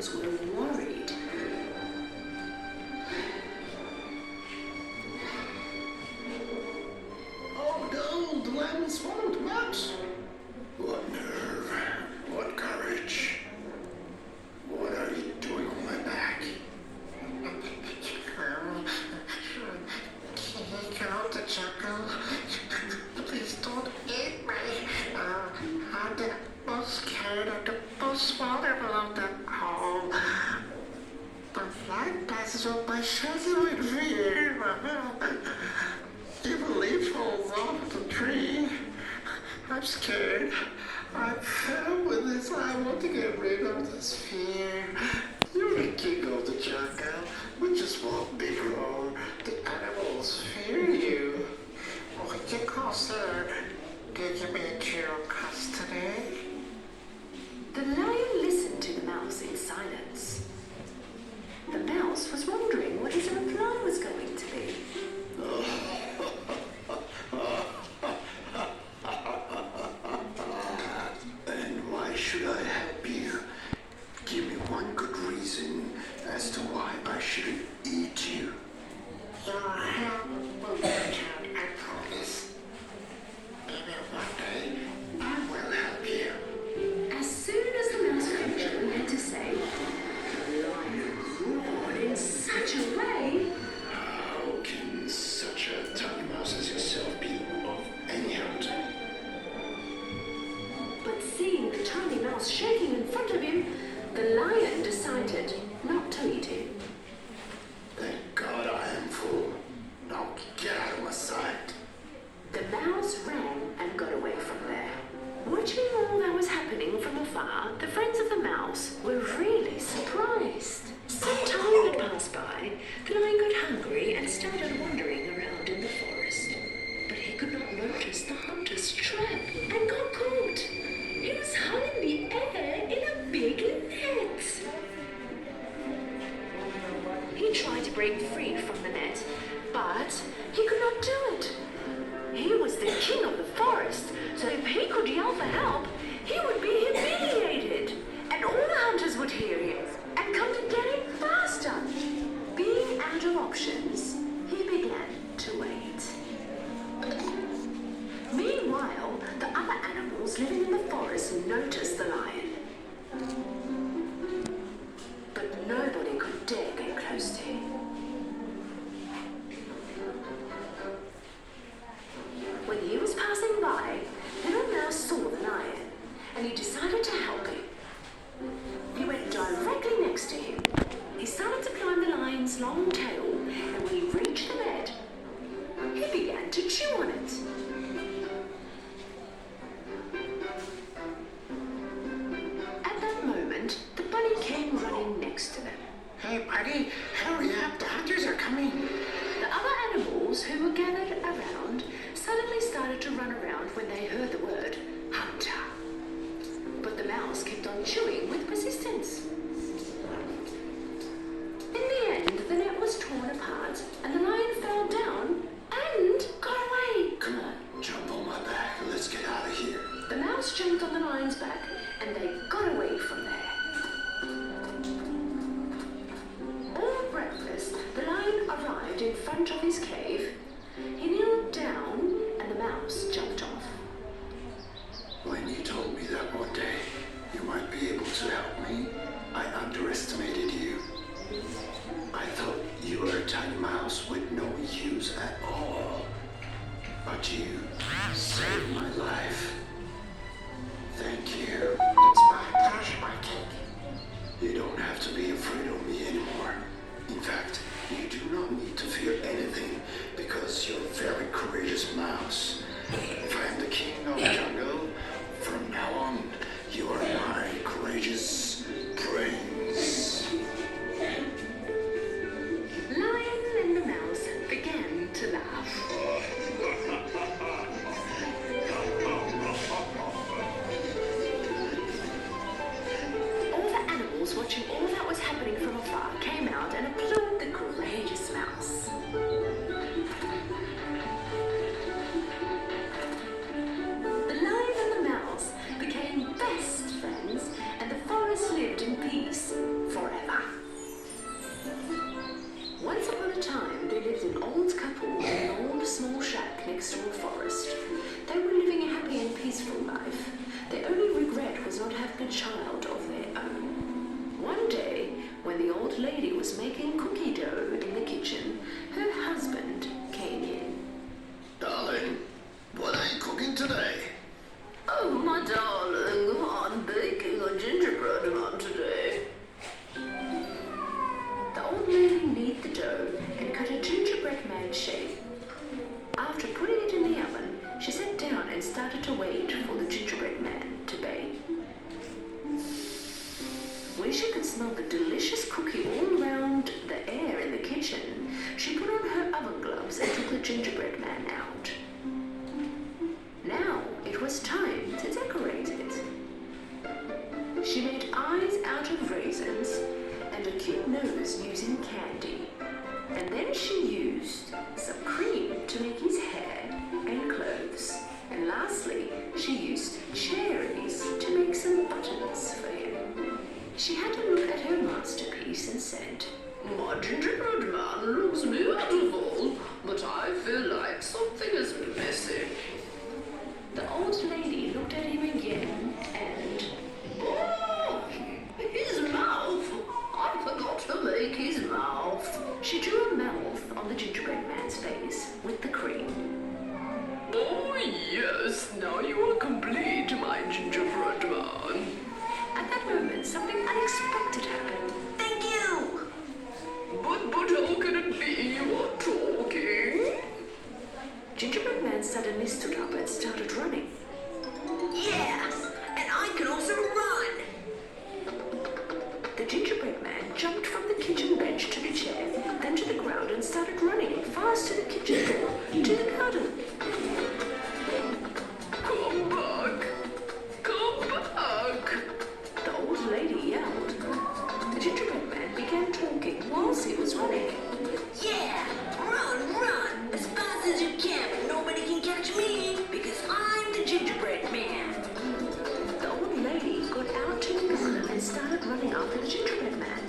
animals were worried. Oh no, the lion was swallowed, Mouse. What nerve, what courage. What are you doing on my back? Get out the jungle. Please don't eat me. I'm the most scared of the most vulnerable of them all. The flight passes on by shaking with fear. If a leaf falls off the tree, I'm scared. I'm fed up with this. I want to get rid of this fear. You're the king of the jungle. With just one big roar, the animals fear you. Oh, you closer. Taking me into your custody. The lion listened to the mouse in silence. The mouse was wondering what his reply was going to be. And why should I help you? Give me one good reason as to why I shouldn't eat you. Your help will return, I promise. Maybe one day I will help you. As soon as the mouse finished what he had to say, the lion roared in such a way. How can such a tiny mouse as yourself be of any help to me? But seeing the tiny mouse shaking in front of him, the lion decided not to eat him. Thank God I am full. Now get out of my sight. The mouse ran and got away from there. Watching all that was happening from afar, the friends of the mouse were really surprised. Some time had passed by, the lion got hungry and started wandering around in the forest. But he could not notice the hunter's trap and got caught. He was hung in the air in a big net. He tried to break free from the net, but he could not do it. He was the king of the forest, so if he could yell for help, he would be humiliated, and all the hunters would hear him and come to get him faster. Being out of options, he began to wait. Meanwhile, the other animals living in the forest noticed the lion. But nobody could dare get close to him. When he was passing by, Little Mouse saw the lion, and he decided to help him. He went directly next to him. He started to climb the lion's long tail, and when he reached the bed, he began to chew on it. At that moment, the bunny came running next to them. Hey, buddy, hurry up. The hunters are coming. The other animals who were gathered around suddenly started to run around when they heard the word hunter. But the mouse kept on chewing with persistence. In the end, the net was torn apart and the lion fell down and got away. Come on, jump on my back. Let's get out of here. The mouse jumped on the lion's back and they got away from there. All breakfast, the lion arrived in front of his cave. He kneeled down and the mouse jumped off. When you told me that one day you might be able to help me, I underestimated you. I thought you were a tiny mouse with no use at all. But you saved my life. Thank you. It's my pleasure, my king. You don't have to be afraid of me anymore. In fact, you do not need to fear anything because you're a very courageous mouse. If I am the king of the jungle, from now on, you are my courageous prince. Lion and the mouse began to laugh. life. Their only regret was not having a child of their own. One day, when the old lady was making cookie dough in the kitchen, her husband came in. Darling, what are you cooking today? Oh, my darling, I'm baking a gingerbread man today. The old lady kneaded the dough and cut a gingerbread man shape. After putting it in the oven, she sat down and started to wait for the gingerbread man to bake. When she could smell the delicious cookie all around the air in the kitchen, she put on her oven gloves and took the gingerbread man out. Now it was time to decorate it. She made eyes out of raisins and a cute nose using candy. And then she used some cream to make his hair and clothes. And lastly, she used cherries to make some buttons for him. She had to look at her masterpiece and said, "My gingerbread man looks beautiful, but I feel like something is missing." The old lady looked at him again and, "Oh, his mouth! I forgot to make his mouth." She drew a mouth on the gingerbread man's face with the cream. "Oh yes, now you are complete, my gingerbread man." At that moment, something unexpected happened. "Thank you!" But how can it be you are talking?" Gingerbread man suddenly stood up and started running. "Yeah, and I can also run!" The gingerbread man jumped from the kitchen bench to the chair, then to the ground and started running fast to the kitchen door, to the garden. "Come back! Come back!" the old lady yelled. The gingerbread man began talking whilst he was running. "Yeah, run, as fast as you can, but nobody can catch me, because I'm the gingerbread man." The old lady got out to the garden and started running after the gingerbread man.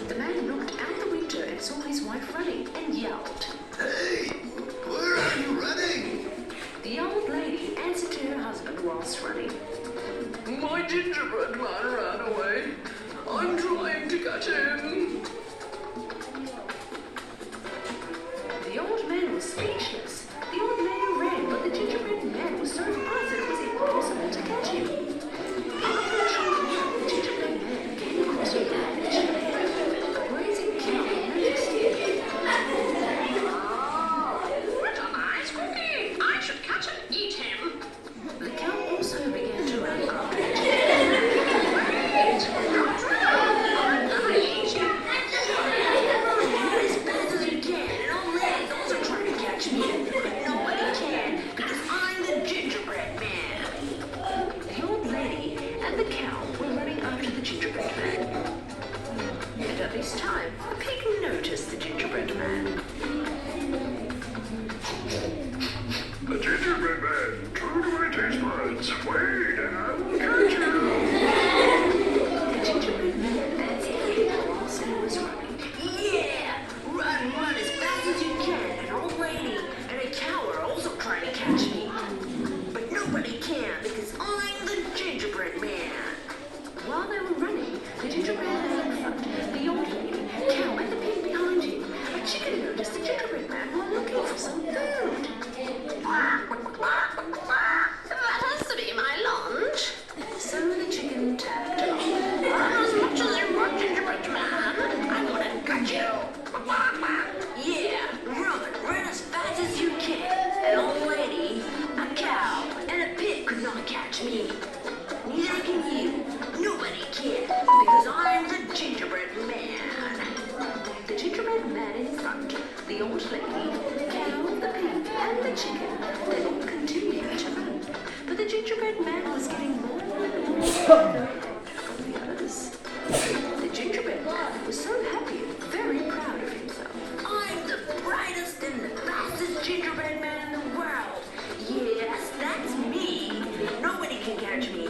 The man looked out the window and saw his wife running and yelled. Hey, where are you running? The old lady answered to her husband whilst running. "My gingerbread man ran away. I'm trying to catch him." The old man was speechless. The old lady ran, but the gingerbread man was so fast that it was impossible to catch him. After a short while, the gingerbread man came across a large hare. A grazing cow noticed him. "What a nice cookie! I should catch and eat him." The cow also began to run after the this time, the pig noticed the gingerbread man. The gingerbread man, true to my taste buds. Wait, and I will catch you. The gingerbread man answered the pig whilst he was running. "Yeah, run as fast as you can. An old lady and a cow are also trying to catch me. But nobody can because I'm the gingerbread man." While they were running, the gingerbread man in front, the old lady, cow, and the pig behind him, a chicken noticed the gingerbread man while looking for some food. "That has to be my lunch." So the chicken tapped along. "Run as much as you want, gingerbread man. I'm gonna catch you." "Yeah, run as fast as you can. An old lady, a cow, and a pig could not catch me. Neither can you. Nobody can, because I'm the gingerbread man." The gingerbread man in front, the old lady, the cow, the pig, and the chicken, they all continued to run. But the gingerbread man was getting more and more further from the others. The gingerbread man was so happy and very proud of himself. "I'm the brightest and the fastest gingerbread man in the world. Yes, that's me. Nobody can catch me